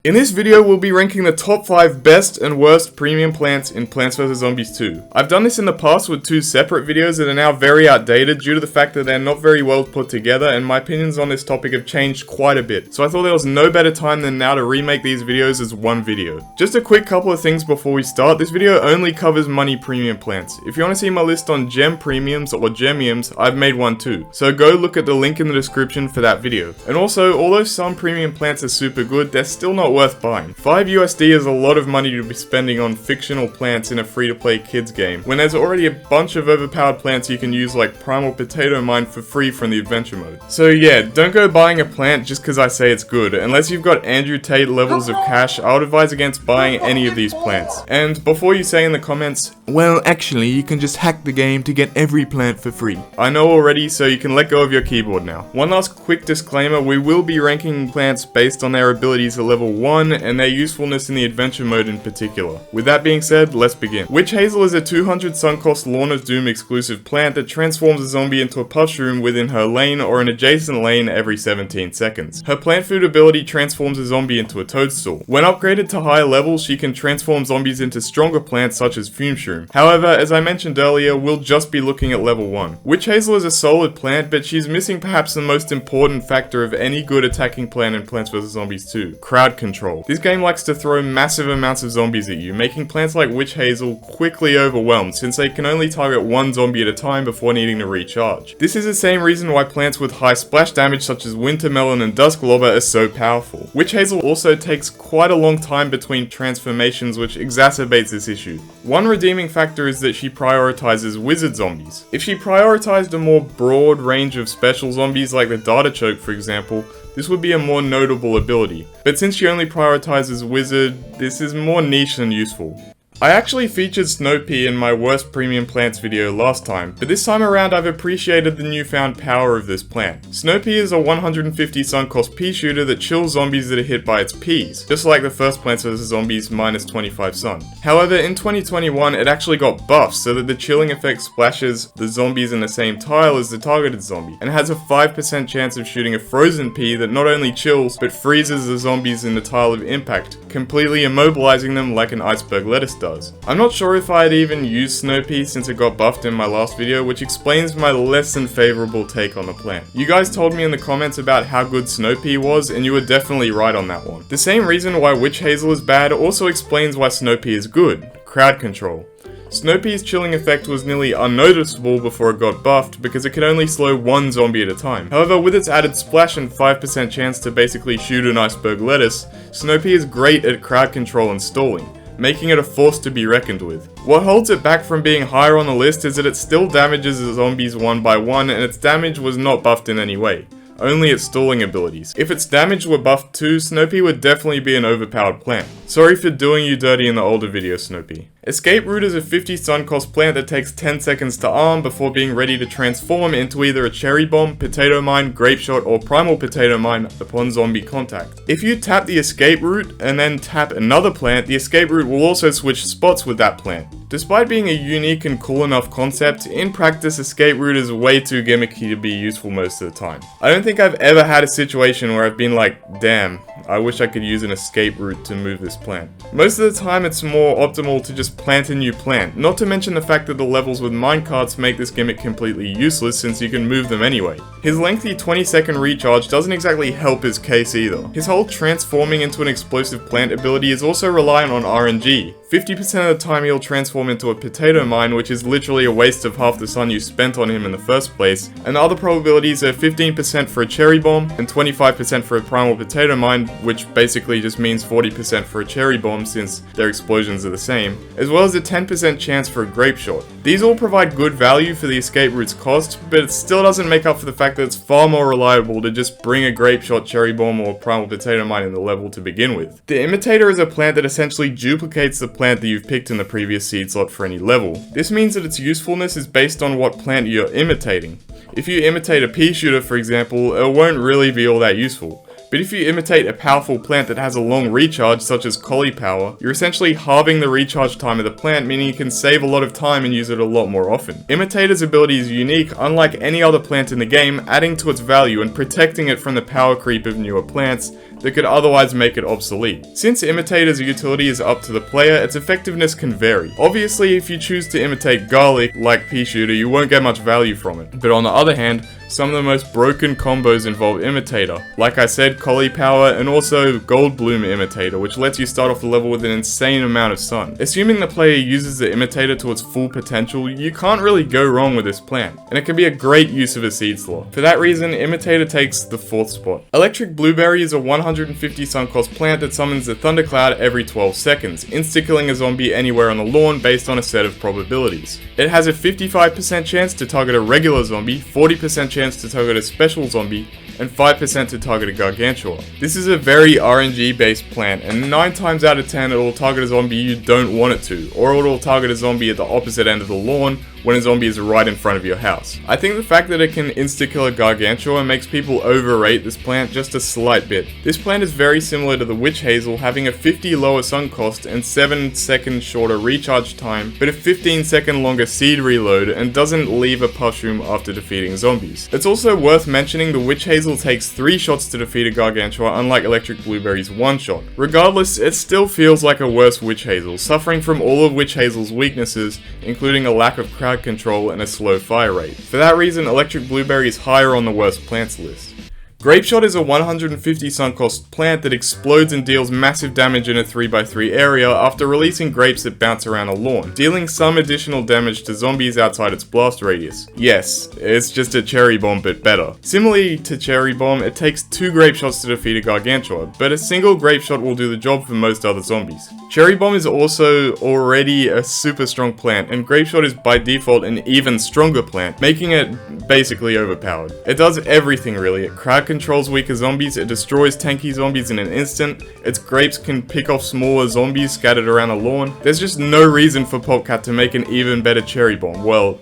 In this video, we'll be ranking the top 5 best and worst premium plants in Plants vs Zombies 2. I've done this in the past with 2 separate videos that are now very outdated due to the fact that they're not very well put together, and my opinions on this topic have changed quite a bit. So I thought there was no better time than now to remake these videos as one video. Just a quick couple of things before we start. This video only covers money premium plants. If you want to see my list on gem premiums or gemiums, I've made one too. So go look at the link in the description for that video. And also, although some premium plants are super good, they're still not worth buying. 5 USD is a lot of money to be spending on fictional plants in a free-to-play kids game, when there's already a bunch of overpowered plants you can use like Primal Potato Mine for free from the adventure mode. So yeah, don't go buying a plant just because I say it's good. Unless you've got Andrew Tate levels of cash, I would advise against buying any of these plants. And before you say in the comments, well actually you can just hack the game to get every plant for free. I know already, so you can let go of your keyboard now. One last quick disclaimer, we will be ranking plants based on their abilities at level 1 and their usefulness in the adventure mode in particular. With that being said, let's begin. Witch Hazel is a 200 Suncost Lawn of Doom exclusive plant that transforms a zombie into a mushroom within her lane or an adjacent lane every 17 seconds. Her plant food ability transforms a zombie into a toadstool. When upgraded to higher levels, she can transform zombies into stronger plants such as Fume Shroom. However, as I mentioned earlier, we'll just be looking at level 1. Witch Hazel is a solid plant, but she's missing perhaps the most important factor of any good attacking plant in Plants vs Zombies 2, crowd control. This game likes to throw massive amounts of zombies at you, making plants like Witch Hazel quickly overwhelmed since they can only target one zombie at a time before needing to recharge. This is the same reason why plants with high splash damage such as Wintermelon and Dusklobber are so powerful. Witch Hazel also takes quite a long time between transformations, which exacerbates this issue. One redeeming factor is that she prioritizes wizard zombies. If she prioritized a more broad range of special zombies like the Data Choke for example, this would be a more notable ability, but since she only prioritizes wizard, this is more niche than useful. I actually featured Snow Pea in my worst premium plants video last time, but this time around I've appreciated the newfound power of this plant. Snow Pea is a 150 Suncost pea shooter that chills zombies that are hit by its peas, just like the first Plants vs Zombies minus 25 Sun. However, in 2021 it actually got buffed so that the chilling effect splashes the zombies in the same tile as the targeted zombie, and has a 5% chance of shooting a frozen pea that not only chills, but freezes the zombies in the tile of impact, completely immobilizing them like an iceberg lettuce does. I'm not sure if I had even used Snow Pea since it got buffed in my last video, which explains my less than favorable take on the plant. You guys told me in the comments about how good Snow Pea was, and you were definitely right on that one. The same reason why Witch Hazel is bad also explains why Snow Pea is good: crowd control. Snow Pea's chilling effect was nearly unnoticeable before it got buffed because it could only slow one zombie at a time. However, with its added splash and 5% chance to basically shoot an iceberg lettuce, Snow Pea is great at crowd control and stalling, making it a force to be reckoned with. What holds it back from being higher on the list is that it still damages the zombies one by one, and its damage was not buffed in any way, only its stalling abilities. If its damage were buffed too, Snow Pea would definitely be an overpowered plant. Sorry for doing you dirty in the older video, Snow Pea. Escape Root is a 50 Suncost plant that takes 10 seconds to arm before being ready to transform into either a Cherry Bomb, Potato Mine, Grape Shot, or Primal Potato Mine upon zombie contact. If you tap the Escape Root and then tap another plant, the Escape Root will also switch spots with that plant. Despite being a unique and cool enough concept, in practice Escape Root is way too gimmicky to be useful most of the time. I don't think I've ever had a situation where I've been like, damn, I wish I could use an escape route to move this plant. Most of the time it's more optimal to just plant a new plant, not to mention the fact that the levels with minecarts make this gimmick completely useless since you can move them anyway. His lengthy 20-second recharge doesn't exactly help his case either. His whole transforming into an explosive plant ability is also reliant on RNG. 50% of the time he'll transform into a potato mine, which is literally a waste of half the sun you spent on him in the first place, and the other probabilities are 15% for a cherry bomb and 25% for a primal potato mine, which basically just means 40% for a cherry bomb since their explosions are the same, as well as a 10% chance for a grape shot. These all provide good value for the escape route's cost, but it still doesn't make up for the fact that it's far more reliable to just bring a grape shot, cherry bomb, or primal potato mine in the level to begin with. The imitator is a plant that essentially duplicates the plant that you've picked in the previous seed slot for any level. This means that its usefulness is based on what plant you're imitating. If you imitate a pea shooter for example, it won't really be all that useful. But if you imitate a powerful plant that has a long recharge, such as Cauliflower, you're essentially halving the recharge time of the plant, meaning you can save a lot of time and use it a lot more often. Imitator's ability is unique, unlike any other plant in the game, adding to its value and protecting it from the power creep of newer plants that could otherwise make it obsolete. Since Imitator's utility is up to the player, its effectiveness can vary. Obviously, if you choose to imitate Garlic like Pea Shooter, you won't get much value from it. But on the other hand, some of the most broken combos involve Imitator. Like I said, Collie Power, and also Gold Bloom Imitator, which lets you start off the level with an insane amount of sun. Assuming the player uses the Imitator to its full potential, you can't really go wrong with this plant, and it can be a great use of a seed slot. For that reason, Imitator takes the 4th spot. Electric Blueberry is a 150 sun cost plant that summons a Thundercloud every 12 seconds, insta-killing a zombie anywhere on the lawn based on a set of probabilities. It has a 55% chance to target a regular zombie, 40% chance to target a special zombie, and 5% to target a Gargantua. This is a very RNG based plant, and 9 times out of 10 it will target a zombie you don't want it to, or it will target a zombie at the opposite end of the lawn when a zombie is right in front of your house. I think the fact that it can insta-kill a Gargantua makes people overrate this plant just a slight bit. This plant is very similar to the Witch Hazel, having a 50 lower sun cost and 7 seconds shorter recharge time, but a 15 second longer seed reload, and doesn't leave a mushroom after defeating zombies. It's also worth mentioning the Witch Hazel takes 3 shots to defeat a Gargantua, unlike Electric Blueberry's 1 shot. Regardless, it still feels like a worse Witch Hazel, suffering from all of Witch Hazel's weaknesses, including a lack of crowd control and a slow fire rate. For that reason, Electric Blueberry is higher on the worst plants list. Grape Shot is a 150 sun cost plant that explodes and deals massive damage in a 3x3 area after releasing grapes that bounce around a lawn, dealing some additional damage to zombies outside its blast radius. Yes, it's just a Cherry Bomb but better. Similarly to Cherry Bomb, it takes 2 Grape Shots to defeat a Gargantua, but a single Grape Shot will do the job for most other zombies. Cherry Bomb is also already a super strong plant, and Grape Shot is by default an even stronger plant, making it basically overpowered. It does everything really. It crowd controls weaker zombies, it destroys tanky zombies in an instant, its grapes can pick off smaller zombies scattered around a lawn. There's just no reason for Popcat to make an even better Cherry Bomb, well,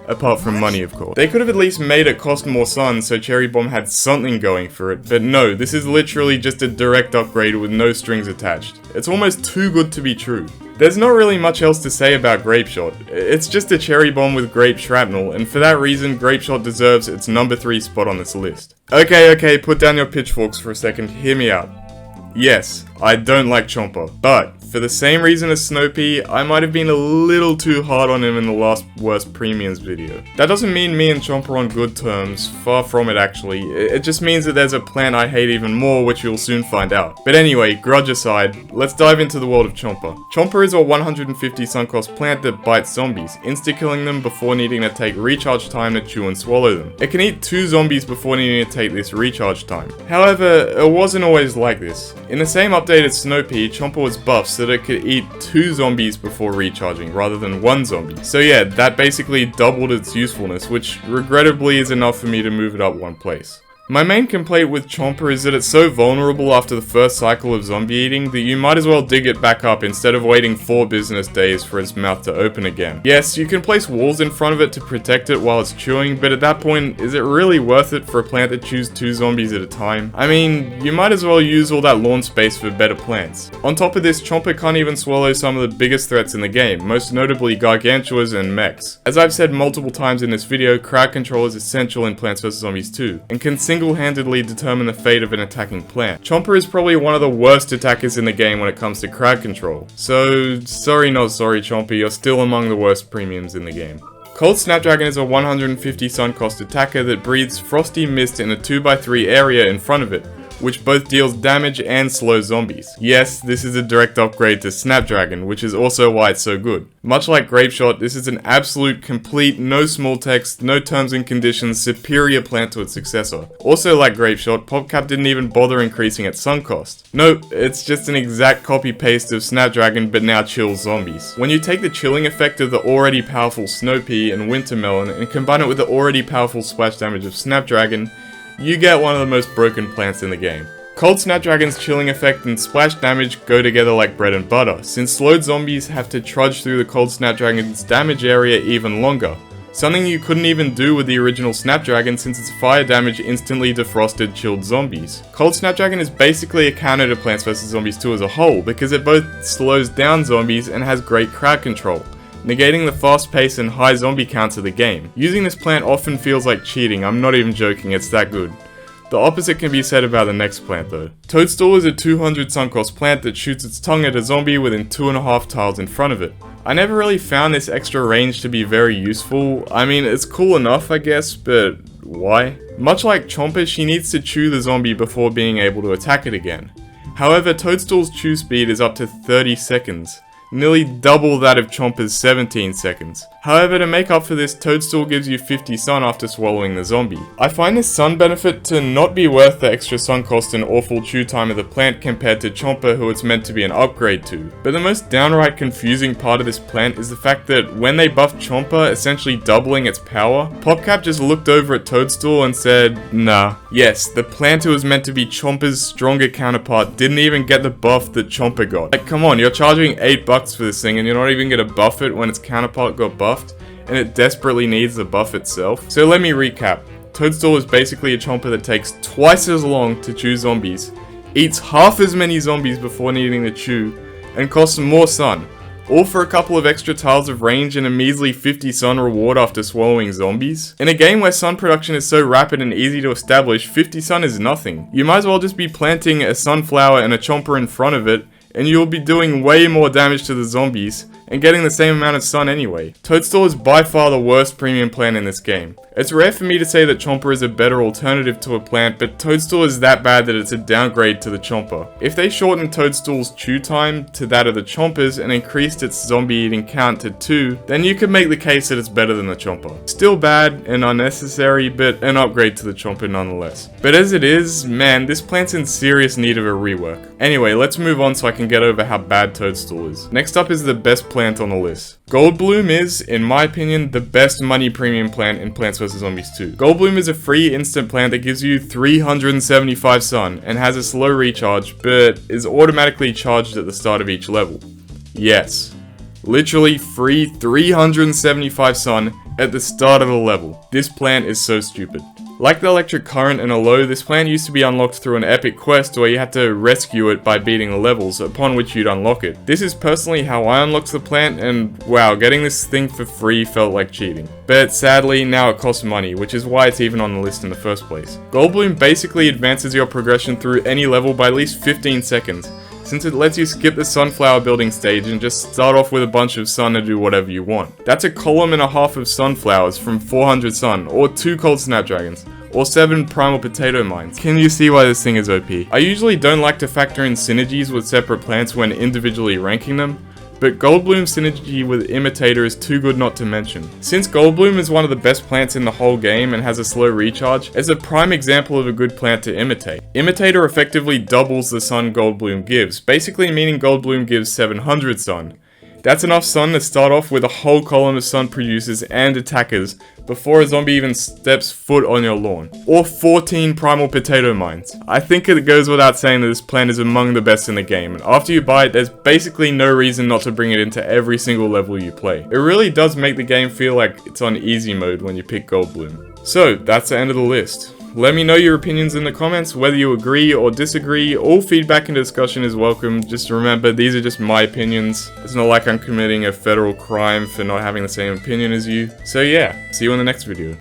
apart from money of course. They could have at least made it cost more sun so Cherry Bomb had something going for it, but no, this is literally just a direct upgrade with no strings attached. It's almost too good to be true. There's not really much else to say about Grape Shot. It's just a Cherry Bomb with grape shrapnel, and for that reason, Grape Shot deserves its number 3 spot on this list. Okay, put down your pitchforks for a second, hear me out. Yes, I don't like Chomper, but for the same reason as Snowpea, I might have been a little too hard on him in the last worst premiums video. That doesn't mean me and Chomper are on good terms, far from it actually. It just means that there's a plant I hate even more, which you'll soon find out. But anyway, grudge aside, let's dive into the world of Chomper. Chomper is a 150 sun cost plant that bites zombies, insta-killing them before needing to take recharge time to chew and swallow them. It can eat 2 zombies before needing to take this recharge time. However, it wasn't always like this. In the same update as Snowpea, Chomper was buffed so that it could eat 2 zombies before recharging, rather than 1 zombie. So yeah, that basically doubled its usefulness, which regrettably is enough for me to move it up 1 place. My main complaint with Chomper is that it's so vulnerable after the first cycle of zombie eating that you might as well dig it back up instead of waiting 4 business days for its mouth to open again. Yes, you can place walls in front of it to protect it while it's chewing, but at that point, is it really worth it for a plant that chews 2 zombies at a time? I mean, you might as well use all that lawn space for better plants. On top of this, Chomper can't even swallow some of the biggest threats in the game, most notably Gargantuas and mechs. As I've said multiple times in this video, crowd control is essential in Plants vs Zombies 2, and can single-handedly determine the fate of an attacking plant. Chomper is probably one of the worst attackers in the game when it comes to crowd control. So, sorry not sorry Chomper, you're still among the worst premiums in the game. Cold Snapdragon is a 150 sun cost attacker that breathes frosty mist in a 2x3 area in front of it, which both deals damage and slows zombies. Yes, this is a direct upgrade to Snapdragon, which is also why it's so good. Much like Grape Shot, this is an absolute, complete, no small text, no terms and conditions, superior plant to its successor. Also like Grape Shot, PopCap didn't even bother increasing its sun cost. Nope, it's just an exact copy-paste of Snapdragon but now chills zombies. When you take the chilling effect of the already powerful Snowpea and Wintermelon and combine it with the already powerful splash damage of Snapdragon, you get one of the most broken plants in the game. Cold Snapdragon's chilling effect and splash damage go together like bread and butter, since slowed zombies have to trudge through the Cold Snapdragon's damage area even longer, something you couldn't even do with the original Snapdragon since its fire damage instantly defrosted chilled zombies. Cold Snapdragon is basically a counter to Plants vs Zombies 2 as a whole, because it both slows down zombies and has great crowd control, negating the fast pace and high zombie counts of the game. Using this plant often feels like cheating, I'm not even joking, it's that good. The opposite can be said about the next plant though. Toadstool is a 200 sun cost plant that shoots its tongue at a zombie within 2.5 tiles in front of it. I never really found this extra range to be very useful. I mean, it's cool enough I guess, but why? Much like Chomper, she needs to chew the zombie before being able to attack it again. However, Toadstool's chew speed is up to 30 seconds. Nearly double that of Chomper's 17 seconds. However, to make up for this, Toadstool gives you 50 sun after swallowing the zombie. I find this sun benefit to not be worth the extra sun cost and awful chew time of the plant compared to Chomper, who it's meant to be an upgrade to. But the most downright confusing part of this plant is the fact that when they buffed Chomper, essentially doubling its power, PopCap just looked over at Toadstool and said, nah. Yes, the plant who was meant to be Chomper's stronger counterpart didn't even get the buff that Chomper got. Like, come on, you're charging $8 for this thing and you're not even gonna buff it when its counterpart got buffed, and it desperately needs the buff itself. So let me recap. Toadstool is basically a Chomper that takes twice as long to chew zombies, eats half as many zombies before needing to chew, and costs more sun. All for a couple of extra tiles of range and a measly 50 sun reward after swallowing zombies. In a game where sun production is so rapid and easy to establish, 50 sun is nothing. You might as well just be planting a sunflower and a Chomper in front of it, and you'll be doing way more damage to the zombies, and getting the same amount of sun anyway. Toadstool is by far the worst premium plant in this game. It's rare for me to say that Chomper is a better alternative to a plant, but Toadstool is that bad that it's a downgrade to the Chomper. If they shortened Toadstool's chew time to that of the Chomper's and increased its zombie eating count to 2, then you could make the case that it's better than the Chomper. Still bad and unnecessary, but an upgrade to the Chomper nonetheless. But as it is, man, this plant's in serious need of a rework. Anyway, let's move on so I can get over how bad Toadstool is. Next up is the best plant on the list. Goldbloom is, in my opinion, the best money premium plant in Plants vs Zombies 2. Goldbloom is a free instant plant that gives you 375 sun and has a slow recharge, but is automatically charged at the start of each level. Yes, literally free 375 sun at the start of the level. This plant is so stupid. Like the electric current and Aloe, this plant used to be unlocked through an epic quest where you had to rescue it by beating the levels, upon which you'd unlock it. This is personally how I unlocked the plant, and wow, getting this thing for free felt like cheating. But sadly, now it costs money, which is why it's even on the list in the first place. Goldbloom basically advances your progression through any level by at least 15 seconds, since it lets you skip the sunflower building stage and just start off with a bunch of sun to do whatever you want. That's a column and a half of sunflowers from 400 sun, or 2 cold snapdragons, or 7 primal potato mines. Can you see why this thing is OP? I usually don't like to factor in synergies with separate plants when individually ranking them, but Goldbloom's synergy with Imitator is too good not to mention. Since Goldbloom is one of the best plants in the whole game and has a slow recharge, it's a prime example of a good plant to imitate. Imitator effectively doubles the sun Goldbloom gives, basically meaning Goldbloom gives 700 sun. That's enough sun to start off with a whole column of sun producers and attackers before a zombie even steps foot on your lawn. Or 14 primal potato mines. I think it goes without saying that this plant is among the best in the game, and after you buy it, there's basically no reason not to bring it into every single level you play. It really does make the game feel like it's on easy mode when you pick Goldbloom. So, that's the end of the list. Let me know your opinions in the comments, whether you agree or disagree. All feedback and discussion is welcome. Just remember, these are just my opinions. It's not like I'm committing a federal crime for not having the same opinion as you. So yeah, see you in the next video.